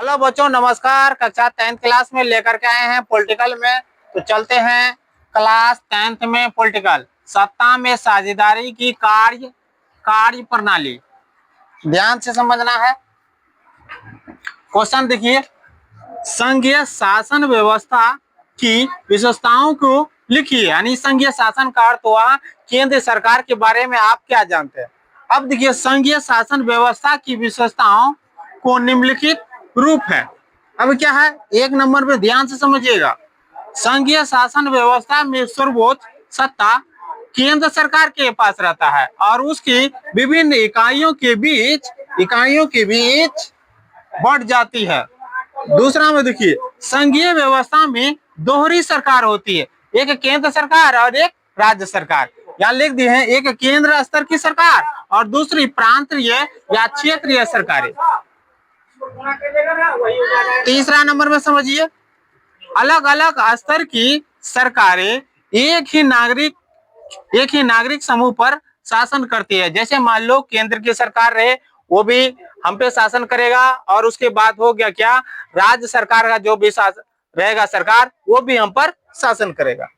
Hello बच्चों, नमस्कार। कक्षा 10th क्लास में लेकर के आए हैं पॉलिटिकल में। तो चलते हैं क्लास 10th में पॉलिटिकल। सत्ता में साझेदारी की कार्य प्रणाली ध्यान से समझना है। क्वेश्चन देखिए, संघीय शासन व्यवस्था की विशेषताओं को लिखिए। यानी संघीय शासन का अर्थ हुआ केंद्र सरकार के बारे में आप क्या जानते हैं। अब देखिए, संघीय शासन व्यवस्था की विशेषताओं को निम्नलिखित रूप है। अब क्या है, एक नंबर में ध्यान से समझिएगा। संघीय शासन व्यवस्था में सर्वोच्च सत्ता केंद्र सरकार के पास रहता है और उसकी विभिन्न इकाइयों के बीच बढ़ जाती है। दूसरा में देखिए, संघीय व्यवस्था में दोहरी सरकार होती है, एक केंद्र सरकार और एक राज्य सरकार। यहाँ लिख दिए हैं, एक केंद्र स्तर की सरकार और दूसरी प्रांतीय या क्षेत्रीय सरकारें। तीसरा नंबर में समझिए, अलग अलग स्तर की सरकारें एक ही नागरिक समूह पर शासन करती है। जैसे मान लो केंद्र की सरकार रहे, वो भी हम पे शासन करेगा, और उसके बाद हो गया क्या, राज्य सरकार का जो भी शासन रहेगा सरकार, वो भी हम पर शासन करेगा।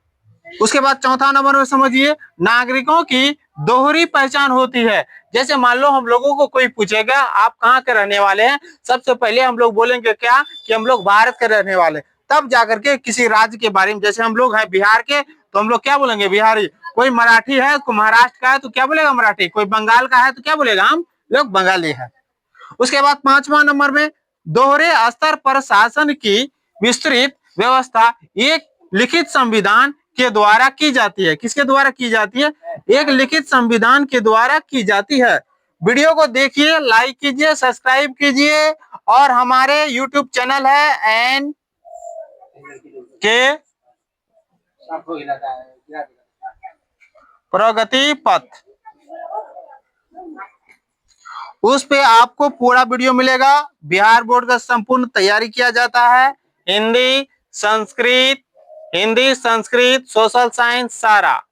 उसके बाद चौथा नंबर में समझिए, नागरिकों की दोहरी पहचान होती है। जैसे मान लो हम लोगों को कोई पूछेगा आप कहाँ के रहने वाले हैं, सबसे पहले हम लोग बोलेंगे क्या कि हम लोग भारत के रहने वाले, तब जाकर के किसी राज्य के बारे में, जैसे हम लोग हैं बिहार के तो हम लोग क्या बोलेंगे बिहारी, कोई मराठी है, कोई महाराष्ट्र का है तो क्या बोलेगा मराठी, कोई बंगाल का है तो क्या बोलेगा हम लोग बंगाली है। उसके बाद पांचवा नंबर में, दोहरे स्तर पर शासन की विस्तृत व्यवस्था एक लिखित संविधान के द्वारा की जाती है। किसके द्वारा की जाती है? एक लिखित संविधान के द्वारा की जाती है। वीडियो को देखिए, लाइक कीजिए, सब्सक्राइब कीजिए, और हमारे YouTube चैनल है एन के प्रगति पथ, उस पे आपको पूरा वीडियो मिलेगा। बिहार बोर्ड का संपूर्ण तैयारी किया जाता है, हिंदी, संस्कृत, सोशल साइंस सारा।